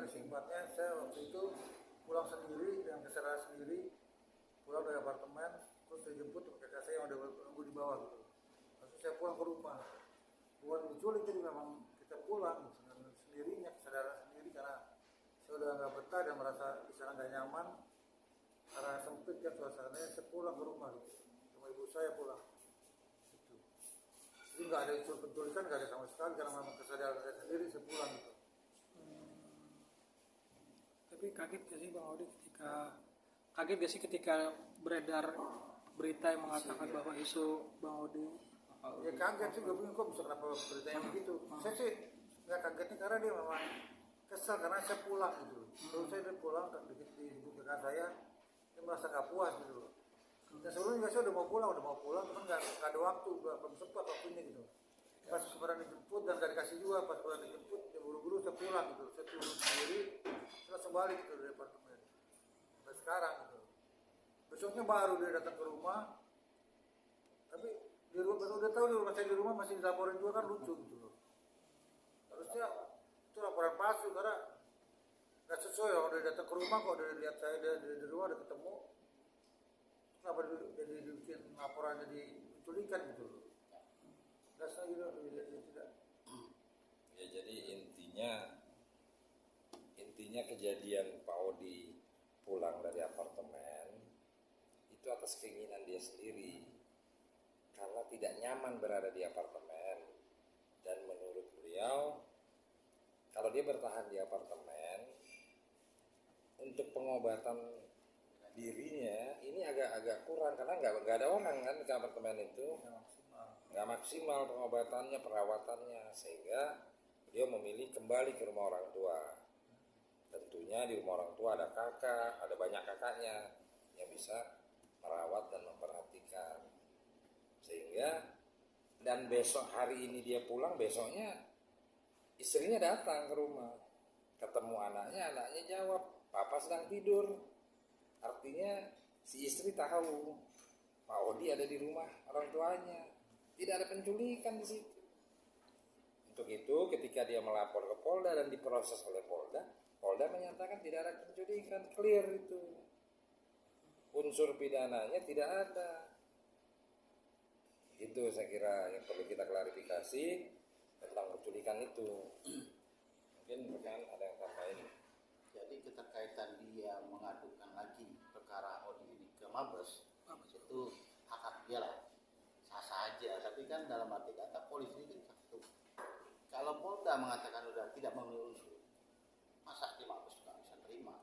dari singkatnya, saya waktu itu pulang sendiri dengan kesadaran sendiri, pulang dari apartemen, terus dijemput kakak saya yang udah menunggu di bawah gitu. Lalu saya pulang ke rumah. Bukan diculik, jadi memang kita pulang dengan sendirinya, kesadaran sendiri karena saya udah nggak betah dan merasa di sana nggak nyaman karena sempit kan suasananya. Saya pulang ke rumah gitu. Sama ibu saya pulang. Gitu. Jadi nggak ada unsur penculikan, nggak ada sama sekali karena memang kesadaran saya sendiri, saya pulang gitu. Tapi kaget gak sih Bang Audi ketika beredar berita yang mengatakan bahwa isu Bang Audi? Ya kaget sih, gue bingung kok bisa kenapa beritanya begitu. Saya sih nggak kagetnya karena dia memang kesal karena saya pulang gitu. Terus saya udah pulang di dekat saya, dia merasa nggak puas gitu. Dan sebelumnya saya udah mau pulang, cuman nggak ada waktu, belum sempat waktunya gitu. Pas kemarin dijemput dan nggak dikasih juga, pas kemarin dijemput, dia buru-buru saya pulang gitu. Saya turun sendiri, saya langsung balik gitu dari apartemen. Sampai sekarang gitu. Besoknya baru dia datang ke rumah, tapi di rumah udah tahu di rumah saya di rumah masih dilaporin juga kan, lucu gitu loh. Harusnya itu laporan palsu karena nggak sesuai. Kalau udah datang ke rumah, kalau udah lihat saya di rumah udah ketemu, kenapa jadi dibikin laporan jadi penculikan gitu loh. Nggak saya gitu, tidak. Ya jadi intinya kejadian Pak Odi pulang dari apartemen itu atas keinginan dia sendiri karena tidak nyaman berada di apartemen, dan menurut beliau kalau dia bertahan di apartemen untuk pengobatan dirinya ini agak kurang karena nggak ada orang kan di apartemen itu, nggak maksimal pengobatannya, perawatannya, sehingga beliau memilih kembali ke rumah orang tua. Tentunya di rumah orang tua ada kakak, ada banyak kakaknya yang bisa merawat dan memperhatikan. Sehingga dan besok hari ini dia pulang, besoknya istrinya datang ke rumah, ketemu anaknya jawab, "Papa sedang tidur." Artinya si istri tahu Pak Odi ada di rumah orang tuanya, tidak ada penculikan di situ. Untuk itu ketika dia melapor ke Polda dan diproses oleh Polda menyatakan tidak ada penculikan, clear itu. Unsur pidananya tidak ada. Itu saya kira yang perlu kita klarifikasi tentang penculikan itu. Mungkin rekan ada yang tambahin. Jadi keterkaitan dia mengadukan lagi perkara Odi ini ke Mabes, itu hak dia lah, sah-sah aja. Tapi kan dalam arti kata polisi itu satu. Kalau Polda mengatakan sudah tidak memenuhi unsur, masa di Mabes nggak bisa terima?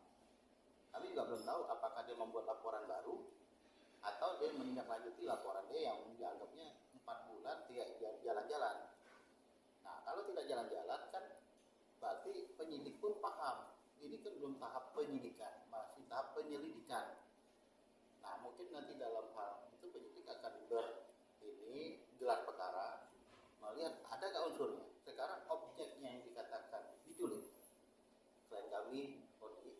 Kami juga belum tahu apakah dia membuat laporan baru atau dia menindaklanjuti laporan dia yang dianggapnya 4 bulan tidak jalan-jalan. Nah kalau tidak jalan-jalan kan berarti penyidik pun paham ini kan belum tahap penyidikan, masih tahap penyelidikan. Nah mungkin nanti dalam hal itu penyidik akan gelar perkara, melihat ada nggak unsurnya. Sekarang objeknya yang dikatakan diculik, klien kami Odi,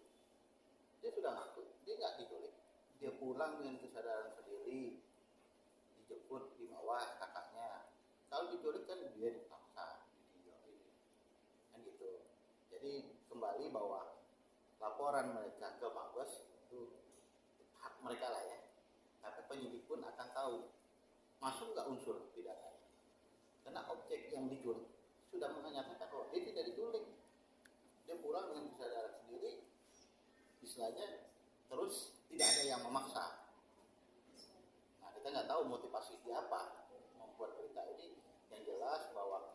dia sudah ngaku dia nggak diculik, dia pulang dengan kesadaran sendiri, dijemput di bawah kakaknya. Kalau diculik kan dia dipaksa, kan gitu. Jadi kembali bahwa laporan mereka ke Mabes itu hak mereka lah ya. Tapi penyidik pun akan tahu masuk nggak unsur pidananya. Karena objek yang diculik sudah menyatakan bahwa dia tidak diculik. Dia pulang dengan kesadaran sendiri, istilahnya, terus tidak ada yang memaksa. Nah kita nggak tahu motivasi dia apa membuat berita ini. Yang jelas bahwa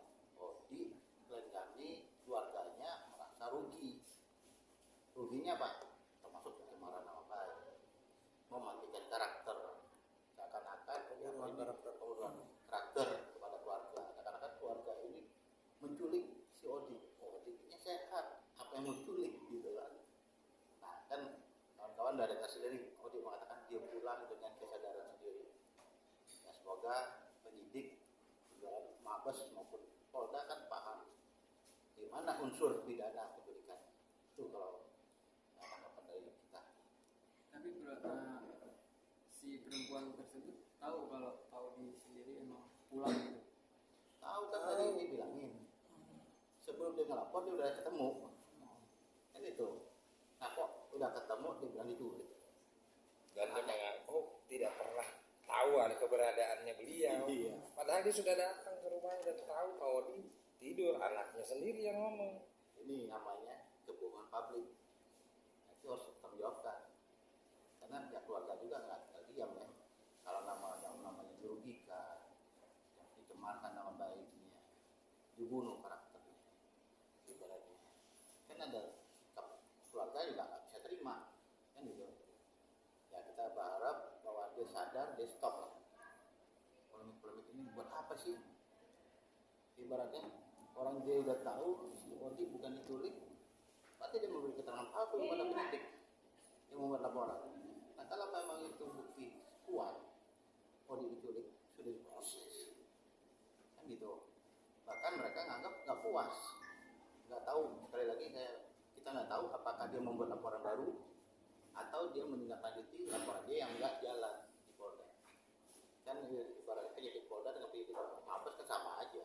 di klien kami keluarganya merasa rugi. Ruginya apa? Termasuk pencemaran nama baik, mematikan karakter, seakan-akan karakter kepada keluarga, seakan-akan keluarga ini menculik si Odi. Odinya sehat, apa yang menculik gitu kan? Nah kan kawan-kawan dari kasih dari Odi mengatakan dia pulang dengan kesadaran sendiri. Ya, semoga penyidik Mabes maupun Polda kan paham di mana unsur pidana penculikan itu kalau tanggapan dari kita. Tapi si perempuan tersebut tahu kalau Pak Odi sendiri emang pulang gitu. Tahu kan tadi ini bilangin sebelum dia ngelapor dia udah ketemu kan ketika ketemu dia bilang diculik. Dan dia mengaku tidak pernah tahu ada keberadaannya beliau. Iya. Padahal dia sudah datang ke rumah dan tahu Pak Odi tidur, anaknya sendiri yang ngomong. Ini namanya kebohongan publik. Nah, itu harus dipertanggungjawabkan. Karena pihak keluarga juga nggak diam ya. Kalau namanya dirugikan, yang dicemarkan nama baiknya, dibunuh karakternya, ibaratnya. Kan ada sikap keluarga juga nggak bisa terima, kan gitu. Ya kita berharap bahwa dia sadar, dia stop lah. Polemik-polemik ini buat apa sih? Ibaratnya orang dia udah tahu si Odi bukan diculik, berarti dia memberi keterangan palsu kepada penyidik yang membuat laporan. Nah kalau memang itu bukti kuat Odi diculik, sudah diproses, kan gitu. Bahkan mereka nganggap nggak puas, nggak tahu, sekali lagi kita nggak tahu apakah dia membuat laporan baru atau dia menindaklanjuti laporan dia yang nggak jalan di Polda. Kan ibaratnya penyidik Polda dengan penyidik Mabes kan sama aja,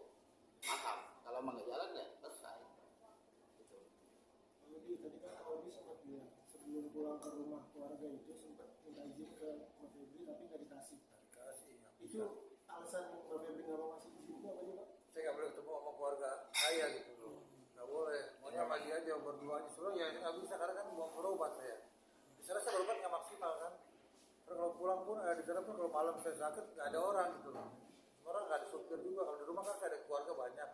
paham. Kalau emang nggak jalan ya selesai. Gitu. Audi tadi kan Audi sempat bilang sebelum pulang ke rumah keluarga itu sempat minta izin ke Mbak Febri tapi nggak dikasih. Itu alasan Mbak Febri nggak mau ngasih izin itu apa sih Pak? Saya nggak boleh ketemu sama keluarga saya gitu loh, nggak boleh. Maunya sama dia aja berdua aja. Soalnya ya saya nggak bisa karena kan mau berobat saya. Misalnya saya berobat nggak maksimal kan. Terus kalau pulang pun di dalam pun kalau malam saya sakit nggak ada orang gitu loh. Orang nggak ada supir juga. Kalau di rumah kan saya ada keluarga banyak,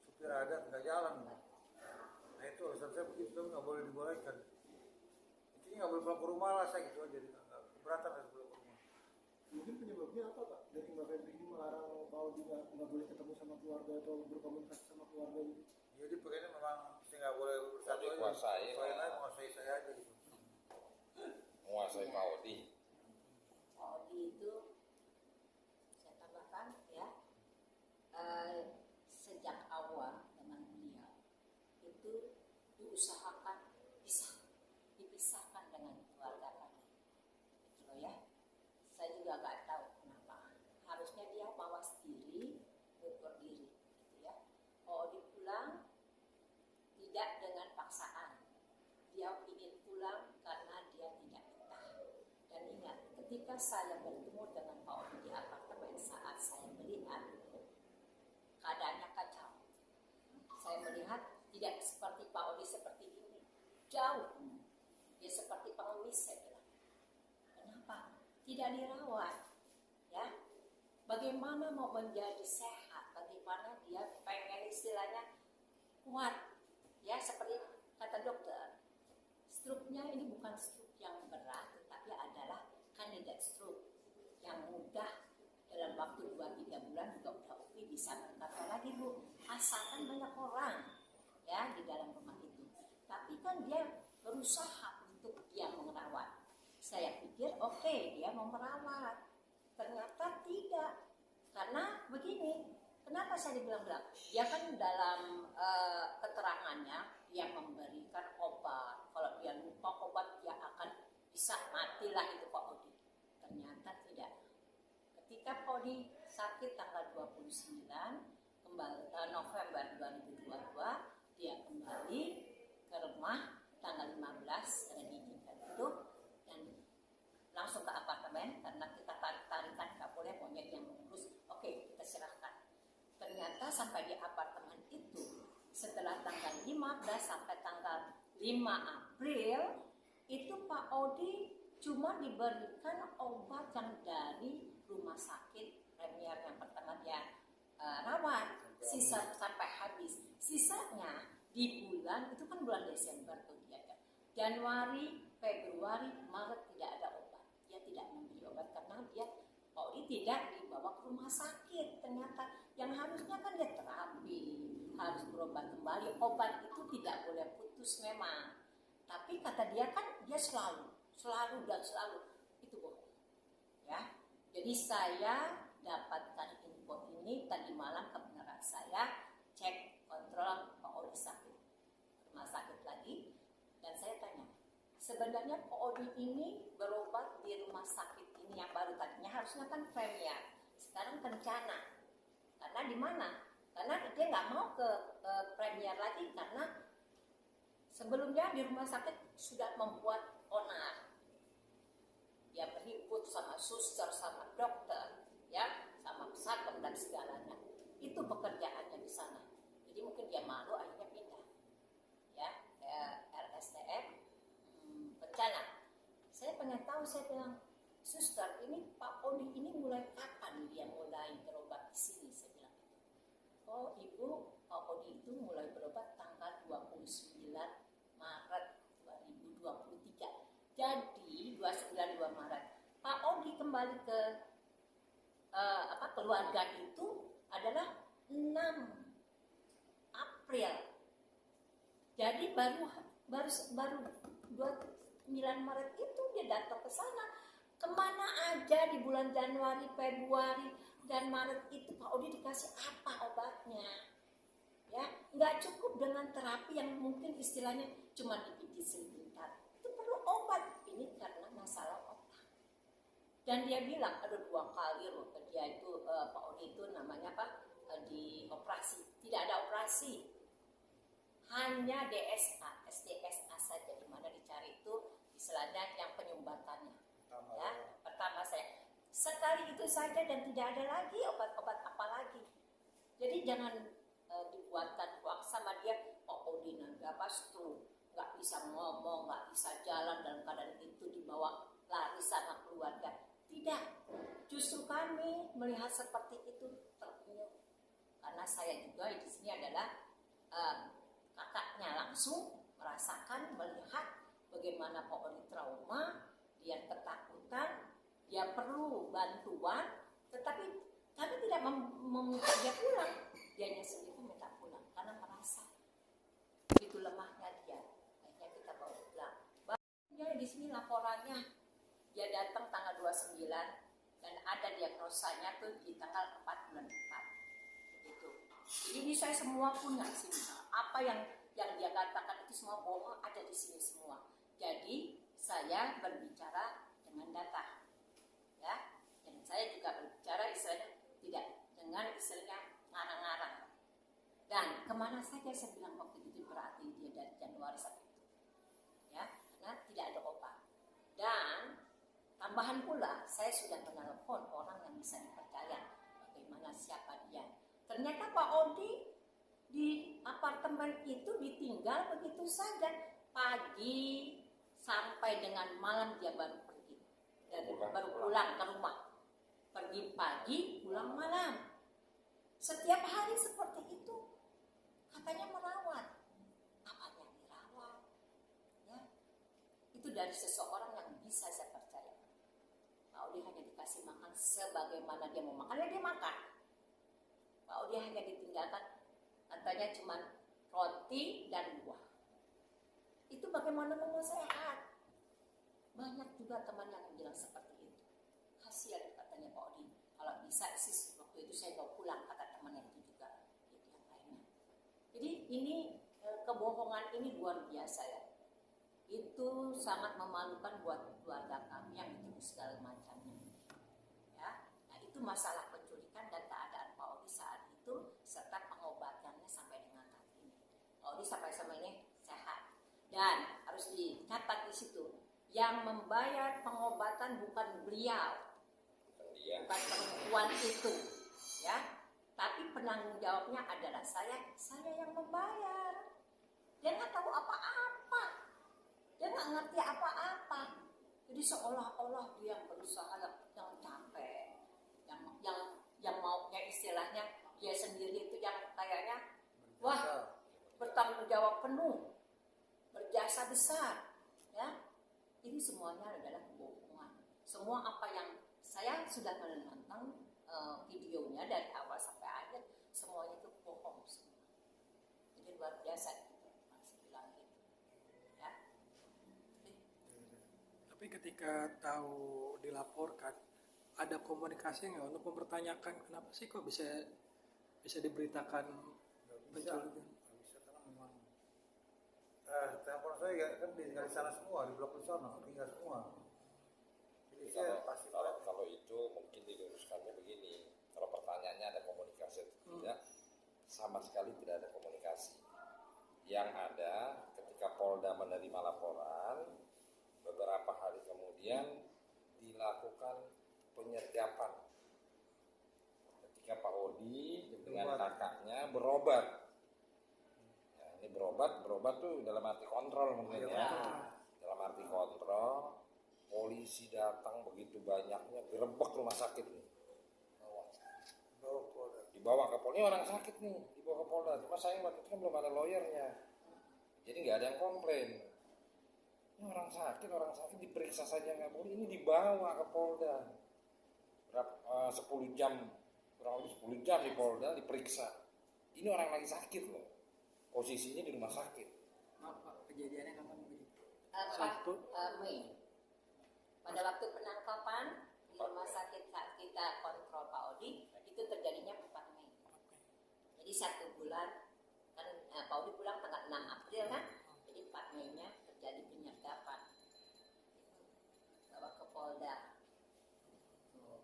supir ada nggak jalan. Nah itu alasan saya begitu, nggak boleh dibolehkan. Intinya nggak boleh pulang ke rumah lah saya gitu aja. Keberatan harus pulang ke rumah. Mungkin penyebabnya apa Pak? Dari Mbak Febri ini melarang Pak Audi nggak boleh ketemu sama keluarga atau berkomunikasi sama keluarga gitu. Jadi pengennya memang saya nggak boleh bersatu aja. Dikuasai, Saya menguasai saya aja gitu. menguasai Pak Odi. Pak Odi itu saya tambahkan ya, sejak awal dengan beliau itu diusahakan dipisahkan dengan keluarga kami, gitu loh ya. Saya juga nggak tahu kenapa. Harusnya dia mawas diri, ukur diri, gitu ya. Pak Odi pulang tidak dengan paksaan. Dia ingin pulang karena dia tidak betah. Dan ingat, ketika saya bertemu dengan Pak Odi di apartemen saat saya melihat keadaannya kacau. Saya melihat tidak seperti Pak Odi seperti ini. Jauh. Dia seperti pengemis, saya bilang. Kenapa? Tidak dirawat. Ya. Bagaimana mau menjadi sehat? Bagaimana dia pengen istilahnya kuat? Ya, seperti kata dokter. Stroke-nya ini bukan stroke yang berat, tetapi adalah kandidat stroke yang mudah dalam waktu 2-3 bulan Dokter Ufi bisa berkata lagi Bu, asalkan banyak orang ya di dalam rumah itu. Tapi kan dia berusaha untuk dia merawat. Saya pikir oke, dia mau merawat. Ternyata tidak. Karena begini, kenapa saya dibilang-bilang? Dia kan dalam keterangannya dia memberikan obat. Kalau dia lupa obat dia akan bisa matilah itu Pak Odi. Ternyata tidak. Ketika Pak Odi sakit tanggal 29 November 2022, dia kembali ke rumah tanggal 15 karena diizinkan itu dan langsung ke apartemen karena kita tarik-tarikan nggak boleh monyet yang mengurus. Oke, kita serahkan. Ternyata sampai di apartemen itu setelah tanggal 15 sampai tanggal 5 April itu Pak Odi cuma diberikan obat yang dari rumah sakit Premier yang pertama dia rawat, sisa sampai habis. Sisanya di bulan itu kan bulan Desember tuh dia ada. Januari, Februari, Maret tidak ada obat. Dia tidak memberi obat karena dia Pak Odi tidak dibawa ke rumah sakit. Ternyata yang harusnya kan dia terapi, harus berobat kembali. Obat itu tidak boleh putus memang. Tapi kata dia kan dia selalu itu bohong. Ya. Jadi saya dapatkan info ini tadi malam kebenaran saya cek kontrol Pak Odi sakit rumah sakit lagi dan saya tanya sebenarnya Pak Odi ini berobat di rumah sakit ini yang baru tadinya harusnya kan Premier sekarang Kencana karena di mana? Karena dia nggak mau ke Premier lagi karena sebelumnya di rumah sakit sudah membuat onar. Dia berhimpun sama suster, sama dokter, ya, sama satpam dan segalanya. Itu pekerjaannya di sana. Jadi mungkin dia malu akhirnya pindah, ya, ke RSTM bencana. Saya pengen tahu, saya bilang, suster, ini Pak Odi ini mulai kapan dia mulai berobat di sini? Saya bilang gitu. Oh ibu, Pak Odi itu mulai berobat tanggal 29 Maret 2023. Jadi 29 Maret Pak Odi kembali ke keluarga itu adalah 6 April. Jadi baru 29 Maret itu dia datang ke sana. Kemana aja di bulan Januari, Februari, dan Maret itu Pak Odi dikasih apa obatnya? Ya, nggak cukup dengan terapi yang mungkin istilahnya cuma dipijit sebentar. Itu perlu obat. Ini karena masalah otak. Dan dia bilang ada 2 kali loh dia itu Pak Odi itu namanya apa? Dioperasi. Tidak ada operasi. Hanya DSA, SDSA saja, di mana dicari itu istilahnya yang penyumbatannya. Ya, pertama saya sekali itu saja dan tidak ada lagi obat-obat apa lagi. Jadi jangan dibuatkan hoax sama dia. Pak Odi nanti stroke, nggak bisa ngomong, nggak bisa jalan, dalam keadaan itu dibawa lari sama keluarga. Tidak, justru kami melihat seperti itu terpenuh. Karena saya juga di sini adalah kakaknya langsung merasakan, melihat bagaimana Pak Odi trauma, dia ketakutan, dia perlu bantuan, tetapi kami tidak meminta dia pulang. Dianya sendiri minta pulang karena merasa begitu lemahnya dia. Akhirnya kita bawa pulang. Barunya di sini laporannya dia datang tanggal 29 dan ada diagnosanya tuh di tanggal 4 bulan 4. Begitu. Jadi ini saya semua punya di sini. Apa yang dia katakan itu semua bohong, ada di sini semua. Jadi saya berbicara dengan data, ya. Dan saya juga berbicara istilahnya tidak dengan istilahnya ngarang-ngarang. Dan kemana saja saya bilang waktu itu berarti dia dari Januari sampai itu, ya, karena tidak ada obat. Dan tambahan pula saya sudah menelepon orang yang bisa dipercaya, bagaimana siapa dia. Ternyata Pak Odi di apartemen itu ditinggal begitu saja, pagi sampai dengan malam dia baru pergi, baru pulang ke rumah. Pergi pagi, pulang malam. Setiap hari seperti itu. Katanya merawat. Apanya dirawat? Ya. Itu dari seseorang yang bisa saya percaya. Pak Odi hanya dikasih makan sebagaimana dia mau makan, ya dia makan. Pak Odi hanya ditinggalkan, katanya cuma roti dan buah. Itu bagaimana mau sehat? Banyak juga teman yang bilang seperti itu. Kasihan katanya Pak Odi. Kalau bisa sih waktu itu saya mau pulang, kata temannya itu juga. Itu yang lainnya. Jadi ini kebohongan ini luar biasa ya. Itu sangat memalukan buat keluarga kami yang itu segala macamnya. Ya, nah itu masalah penculikan dan keadaan Pak Odi saat itu serta pengobatannya sampai dengan saat ini. Pak Odi sampai ini sehat dan harus dicatat di situ. Yang membayar pengobatan bukan beliau, bukan perempuan itu, ya. Tapi penanggung jawabnya adalah saya yang membayar. Dia nggak tahu apa-apa, dia nggak ngerti apa-apa. Jadi seolah-olah dia yang berusaha, yang capek, yang maunya istilahnya dia sendiri itu yang kayaknya wah bertanggung jawab penuh, berjasa besar, ya. Ini semuanya adalah kebohongan. Semua apa yang saya sudah menonton videonya dari awal sampai akhir, semuanya itu bohong semua. Jadi luar biasa gitu, masih bilang gitu. Ya. Tapi ketika tahu dilaporkan, ada komunikasi nggak untuk mempertanyakan kenapa sih kok bisa diberitakan penculikan? Nggak bisa karena memang telepon saya kan di sana semua, di blok di sana tinggal semua. Jadi saya pasti kalau itu mungkin diluruskannya begini. Kalau pertanyaannya ada komunikasi atau tidak, sama sekali tidak ada komunikasi. Yang ada ketika Polda menerima laporan, beberapa beberapa hari kemudian dilakukan penyergapan ketika Pak Odi dengan kakaknya berobat. Ya, ini berobat tuh dalam arti kontrol mungkin ya. Dalam arti kontrol, polisi datang begitu banyaknya, gerebek rumah sakit nih. Dibawa ke Polda, ini orang sakit nih, dibawa ke Polda. Cuma sayang waktu itu kan belum ada lawyernya, jadi nggak ada yang komplain. Ini orang sakit diperiksa saja nggak boleh, ini dibawa ke Polda. 10 jam, kurang lebih 10 jam di Polda diperiksa. Ini orang lagi sakit loh, posisinya di rumah sakit. Maaf Pak, kejadiannya kapan begitu? Mei. Pada waktu penangkapan di rumah sakit saat kita kontrol Pak Odi, itu terjadinya 4 Mei. Jadi 1 bulan, kan Pak Odi pulang tanggal 6 April kan, jadi 4 Mei-nya terjadi penyergapan. Bawa ke Polda. Tuh.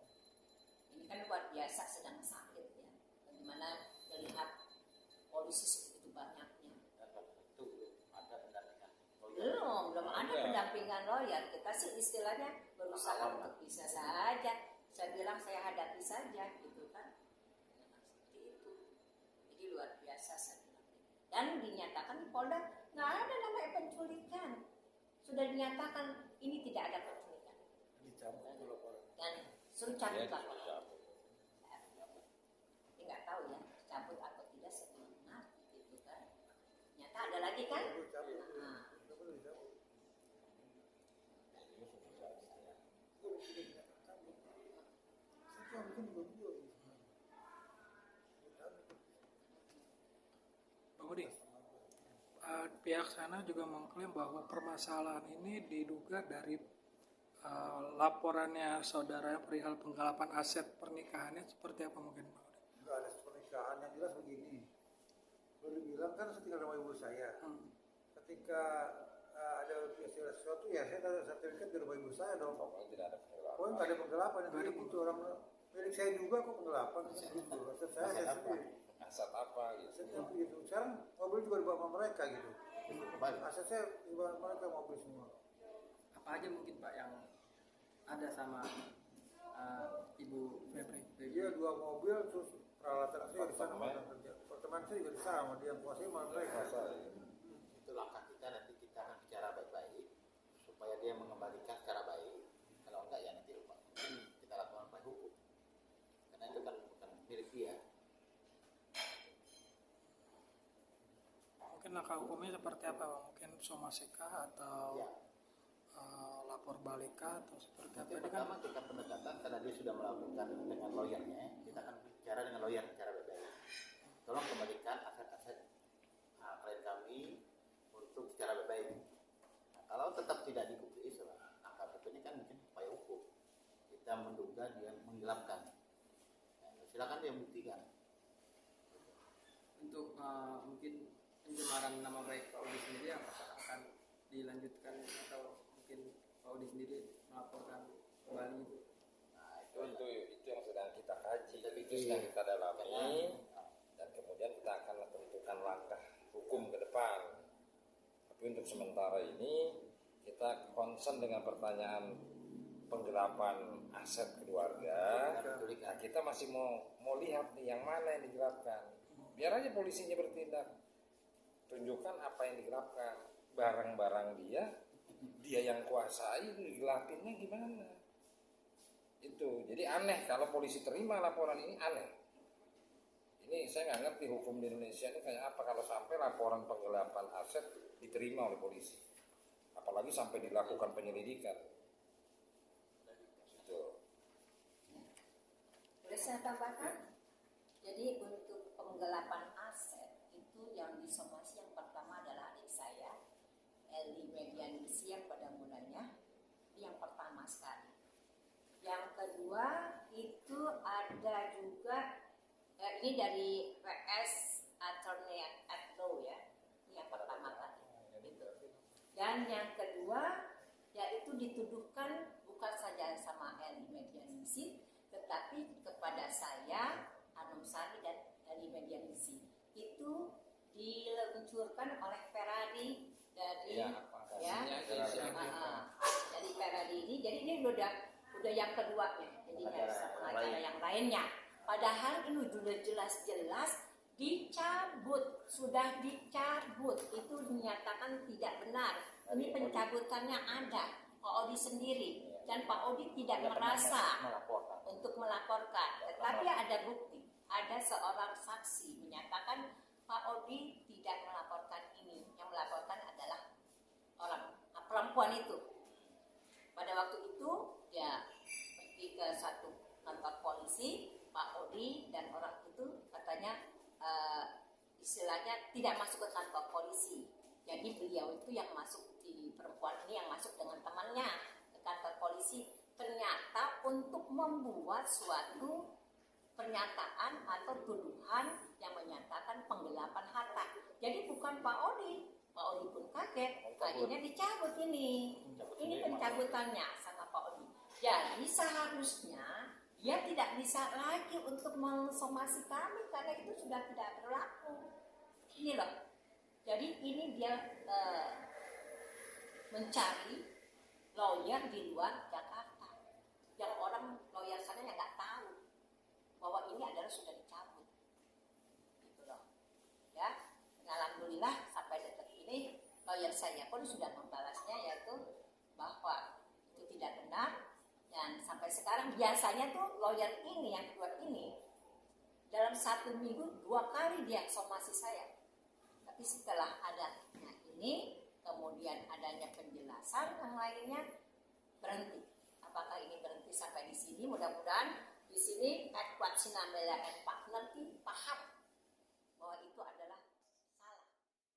Ini kan luar biasa sedang sakit ya. Bagaimana melihat polisi segitu banyaknya. Belum ada pendampingan lawyer. Kita sih istilahnya berusaha untuk bisa saja. Saya bilang saya hadapi saja, gitu kan. Seperti itu. Jadi luar biasa saya bilang. Dan dinyatakan di Polda nggak ada namanya penculikan. Sudah dinyatakan ini tidak ada penculikan. Dan suruh cabut laporan. Tapi nggak tahu ya, cabut atau tidak saya belum benar, gitu kan. Ternyata ada lagi kan? Pak Budi, pihak sana juga mengklaim bahwa permasalahan ini diduga dari laporannya saudara perihal penggelapan aset pernikahannya, seperti apa mungkin Pak Budi? Enggak ada pernikahan, yang jelas begini. Boleh dibilang kan saya tinggal sama ibu saya. Ketika ada istilah sesuatu ya saya ada sertifikat di rumah ibu saya dong. Pokoknya tidak ada penggelapan. Pokoknya nggak ada penggelapan, yang gitu orang milik saya juga kok penggelapan gitu. Aset saya sendiri. Aset apa gitu. Asetnya begitu. Sekarang mobil juga dibawa sama mereka gitu. Aset saya dibawa sama mereka, mobil semua. Apa aja mungkin Pak yang ada sama Ibu Febri? Dia 2 mobil terus peralatan saya di sana sama kerja. Apartemen saya juga di sana sama dia yang kuasai sama mereka. Itu langkah kita, nanti kita akan bicara baik-baik supaya dia mengembalikan secara baik. Kalau enggak ya nanti lupa. Kita lakukan upaya hukum. Karena itu kan bukan milik dia. Mungkin langkah hukumnya seperti apa Pak? Mungkin somasekah atau Ya. lapor balikah atau seperti apa? Yang Ini kan pertama kita pendekatan karena dia sudah melakukan dengan lawyernya, kita akan bicara dengan lawyer secara baik-baik. Tolong kembalikan aset-aset klien kami untuk secara baik-baik. Nah, kalau tetap tidak digubris, langkah berikutnya kan mungkin upaya hukum. Kita menduga dia menggelapkan. Nah, silakan dia buktikan. Untuk mungkin pencemaran nama baik Pak Odi sendiri, apakah akan dilanjutkan atau mungkin Pak Odi sendiri melaporkan kembali itu? Nah, Itu yang sedang kita kaji, itu sedang kita dalami, dan kemudian kita akan tentukan langkah hukum ke depan. Tapi untuk sementara ini kita concern dengan pertanyaan penggelapan aset keluarga. Nah, kita masih mau lihat nih yang mana yang digelapkan. Biar aja polisinya bertindak, tunjukkan apa yang digelapkan, barang-barang dia yang kuasai, digelapinnya gimana? Itu jadi aneh kalau polisi terima laporan ini, aneh. Ini saya nggak ngerti hukum di Indonesia ini kayak apa kalau sampai laporan penggelapan aset diterima oleh polisi, apalagi sampai dilakukan penyelidikan. Itu. Boleh saya tambahkan? Jadi untuk penggelapan aset itu yang disomasi yang pertama adalah adik saya, Eli Medianisi, yang pada mulanya yang pertama sekali. Yang kedua itu ada juga ini dari PS Attorney at Law ya, ini yang pertama kali. Gitu. Dan yang kedua yaitu dituduhkan bukan saja sama Eli Medianisi, tetapi kepada saya, Anum Sari dan Eli Medianisi. Itu diluncurkan oleh Ferrari dari Feradi ini, jadi ini udah yang keduanya, jadinya Pengacara pengacara lain. yang lainnya. Padahal ini sudah jelas-jelas dicabut, sudah dicabut, itu dinyatakan tidak benar. Ini pencabutannya ada, Pak Odi sendiri, dan Pak Odi tidak merasa melaporkan. untuk melaporkan, tetapi ada bukti, ada seorang saksi menyatakan Pak Odi tidak melaporkan ini, yang melaporkan adalah perempuan itu. Pada waktu itu dia pergi ke satu kantor polisi, Pak Odi dan orang itu katanya istilahnya tidak masuk ke kantor polisi. Jadi beliau itu yang masuk, di perempuan ini yang masuk dengan temannya ke kantor polisi, ternyata untuk membuat suatu pernyataan atau tuduhan yang menyatakan penggelapan harta. Jadi bukan Pak Odi pun kaget, akhirnya dicabut ini pencabutannya sama Pak Odi. Jadi seharusnya dia tidak bisa lagi untuk mensomasi kami karena itu sudah tidak berlaku. Ini loh. Jadi ini dia mencari lawyer di luar Jakarta, yang orang lawyer sana yang nggak tahu bahwa ini adalah sudah dicabut, gitu loh. Ya, alhamdulillah sampai detik ini lawyer saya pun sudah membalasnya, yaitu bahwa itu tidak benar. Dan sampai sekarang biasanya tuh lawyer ini yang kedua ini dalam 1 minggu 2 kali dia somasi saya. Tapi setelah adanya ini, kemudian adanya penjelasan yang lainnya, berhenti. Apakah ini berhenti sampai di sini? Mudah-mudahan di sini Edward Sinambela and Partner paham